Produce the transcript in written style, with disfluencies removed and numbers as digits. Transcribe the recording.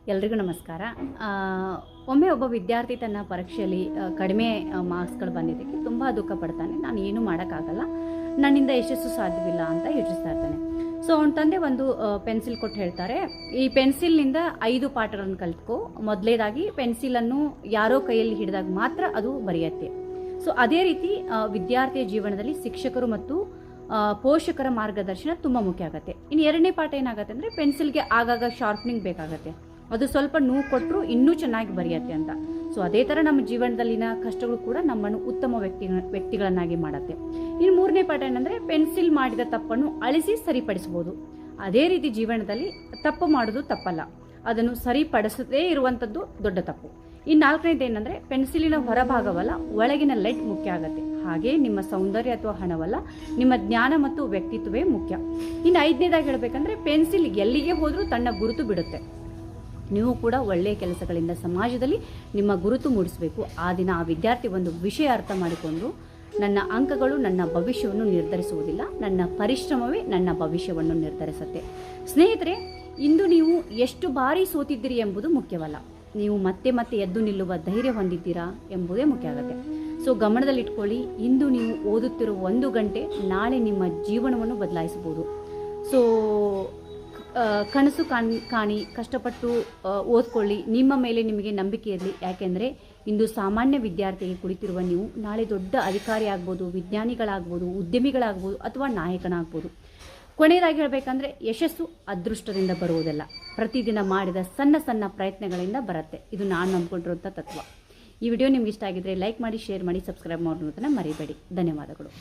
ಎಲ್ರಿಗೂ ನಮಸ್ಕಾರ. ಒಮ್ಮೆ ಒಬ್ಬ ವಿದ್ಯಾರ್ಥಿ ತನ್ನ ಪರೀಕ್ಷೆಯಲ್ಲಿ ಕಡಿಮೆ ಮಾರ್ಕ್ಸ್ಗಳು ಬಂದಿದ್ದಕ್ಕೆ ತುಂಬ ದುಃಖ ಪಡ್ತಾನೆ. ನಾನು ಏನೂ ಮಾಡೋಕ್ಕಾಗಲ್ಲ, ನನ್ನಿಂದ ಯಶಸ್ಸು ಸಾಧ್ಯವಿಲ್ಲ ಅಂತ ಯೋಚಿಸ್ತಾ ಇರ್ತಾನೆ. ಸೊ ಅವನ ತಂದೆ ಒಂದು ಪೆನ್ಸಿಲ್ ಕೊಟ್ಟು ಹೇಳ್ತಾರೆ, ಈ ಪೆನ್ಸಿಲ್ನಿಂದ 5 ಪಾಠಗಳನ್ನು ಕಲಿತ್ಕೋ. ಮೊದಲೇದಾಗಿ ಪೆನ್ಸಿಲನ್ನು ಯಾರೋ ಕೈಯಲ್ಲಿ ಹಿಡಿದಾಗ ಮಾತ್ರ ಅದು ಬರೆಯುತ್ತೆ. ಸೊ ಅದೇ ರೀತಿ ವಿದ್ಯಾರ್ಥಿಯ ಜೀವನದಲ್ಲಿ ಶಿಕ್ಷಕರು ಮತ್ತು ಪೋಷಕರ ಮಾರ್ಗದರ್ಶನ ತುಂಬ ಮುಖ್ಯ ಆಗುತ್ತೆ. ಇನ್ನು ಎರಡನೇ ಪಾಠ ಏನಾಗುತ್ತೆ ಅಂದರೆ, ಪೆನ್ಸಿಲ್ಗೆ ಆಗಾಗ ಶಾರ್ಪ್ನಿಂಗ್ ಬೇಕಾಗುತ್ತೆ. ಅದು ಸ್ವಲ್ಪ ನೋವು ಕೊಟ್ಟರು ಇನ್ನೂ ಚೆನ್ನಾಗಿ ಬರೆಯುತ್ತೆ ಅಂತ. ಸೊ ಅದೇ ಥರ ನಮ್ಮ ಜೀವನದಲ್ಲಿನ ಕಷ್ಟಗಳು ಕೂಡ ನಮ್ಮನ್ನು ಉತ್ತಮ ವ್ಯಕ್ತಿಗಳನ್ನಾಗಿ ಮಾಡುತ್ತೆ. ಇನ್ನು ಮೂರನೇ ಪಾಠ ಏನಂದರೆ, ಪೆನ್ಸಿಲ್ ಮಾಡಿದ ತಪ್ಪನ್ನು ಅಳಿಸಿ ಸರಿಪಡಿಸ್ಬೋದು. ಅದೇ ರೀತಿ ಜೀವನದಲ್ಲಿ ತಪ್ಪು ಮಾಡೋದು ತಪ್ಪಲ್ಲ, ಅದನ್ನು ಸರಿಪಡಿಸದೇ ಇರುವಂಥದ್ದು ದೊಡ್ಡ ತಪ್ಪು. ಇನ್ನು ನಾಲ್ಕನೇದು ಏನಂದರೆ, ಪೆನ್ಸಿಲಿನ ಹೊರಭಾಗವಲ್ಲ, ಒಳಗಿನ ಲೆಡ್ ಮುಖ್ಯ ಆಗುತ್ತೆ. ಹಾಗೆ ನಿಮ್ಮ ಸೌಂದರ್ಯ ಅಥವಾ ಹಣವಲ್ಲ, ನಿಮ್ಮ ಜ್ಞಾನ ಮತ್ತು ವ್ಯಕ್ತಿತ್ವವೇ ಮುಖ್ಯ. ಇನ್ನು ಐದನೇದಾಗಿ ಹೇಳಬೇಕಂದ್ರೆ, ಪೆನ್ಸಿಲ್ ಎಲ್ಲಿಗೆ ಹೋದರೂ ತನ್ನ ಗುರುತು ಬಿಡುತ್ತೆ. ನೀವು ಕೂಡ ಒಳ್ಳೆಯ ಕೆಲಸಗಳಿಂದ ಸಮಾಜದಲ್ಲಿ ನಿಮ್ಮ ಗುರುತು ಮೂಡಿಸಬೇಕು. ಆ ದಿನ ಆ ವಿದ್ಯಾರ್ಥಿ ಒಂದು ವಿಷಯ ಅರ್ಥ ಮಾಡಿಕೊಂಡು, ನನ್ನ ಅಂಕಗಳು ನನ್ನ ಭವಿಷ್ಯವನ್ನು ನಿರ್ಧರಿಸುವುದಿಲ್ಲ, ನನ್ನ ಪರಿಶ್ರಮವೇ ನನ್ನ ಭವಿಷ್ಯವನ್ನು ನಿರ್ಧರಿಸುತ್ತೆ. ಸ್ನೇಹಿತರೆ, ಇಂದು ನೀವು ಎಷ್ಟು ಬಾರಿ ಸೋತಿದ್ದೀರಿ ಎಂಬುದು ಮುಖ್ಯವಲ್ಲ, ನೀವು ಮತ್ತೆ ಮತ್ತೆ ಎದ್ದು ನಿಲ್ಲುವ ಧೈರ್ಯ ಹೊಂದಿದ್ದೀರಾ ಎಂಬುದೇ ಮುಖ್ಯ ಆಗುತ್ತೆ. ಸೊ ಗಮನದಲ್ಲಿಟ್ಕೊಳ್ಳಿ, ಇಂದು ನೀವು ಓದುತ್ತಿರುವ 1 ಗಂಟೆ ನಾಳೆ ನಿಮ್ಮ ಜೀವನವನ್ನು ಬದಲಾಯಿಸಬಹುದು. ಸೊ ಕನಸು ಕಾಣಿ, ಕಷ್ಟಪಟ್ಟು ಓದ್ಕೊಳ್ಳಿ, ನಿಮ್ಮ ಮೇಲೆ ನಿಮಗೆ ನಂಬಿಕೆ ಇರಲಿ. ಯಾಕೆಂದರೆ ಇಂದು ಸಾಮಾನ್ಯ ವಿದ್ಯಾರ್ಥಿಗೆ ಕುಳಿತಿರುವ ನೀವು ನಾಳೆ ದೊಡ್ಡ ಅಧಿಕಾರಿ ಆಗ್ಬೋದು, ವಿಜ್ಞಾನಿಗಳಾಗ್ಬೋದು, ಉದ್ಯಮಿಗಳಾಗ್ಬೋದು ಅಥವಾ ನಾಯಕನಾಗ್ಬೋದು. ಕೊನೆಯದಾಗಿ ಹೇಳಬೇಕಂದ್ರೆ, ಯಶಸ್ಸು ಅದೃಷ್ಟದಿಂದ ಬರುವುದಲ್ಲ, ಪ್ರತಿದಿನ ಮಾಡಿದ ಸಣ್ಣ ಸಣ್ಣ ಪ್ರಯತ್ನಗಳಿಂದ ಬರುತ್ತೆ. ಇದು ನಾನು ನಂಬ್ಕೊಂಡಿರುವಂಥ ತತ್ವ. ಈ ವಿಡಿಯೋ ನಿಮ್ಗೆ ಇಷ್ಟ ಆಗಿದ್ರೆ ಲೈಕ್ ಮಾಡಿ, ಶೇರ್ ಮಾಡಿ, ಸಬ್ಸ್ಕ್ರೈಬ್ ಮಾಡೋದನ್ನು ಮರಿಬೇಡಿ. ಧನ್ಯವಾದಗಳು.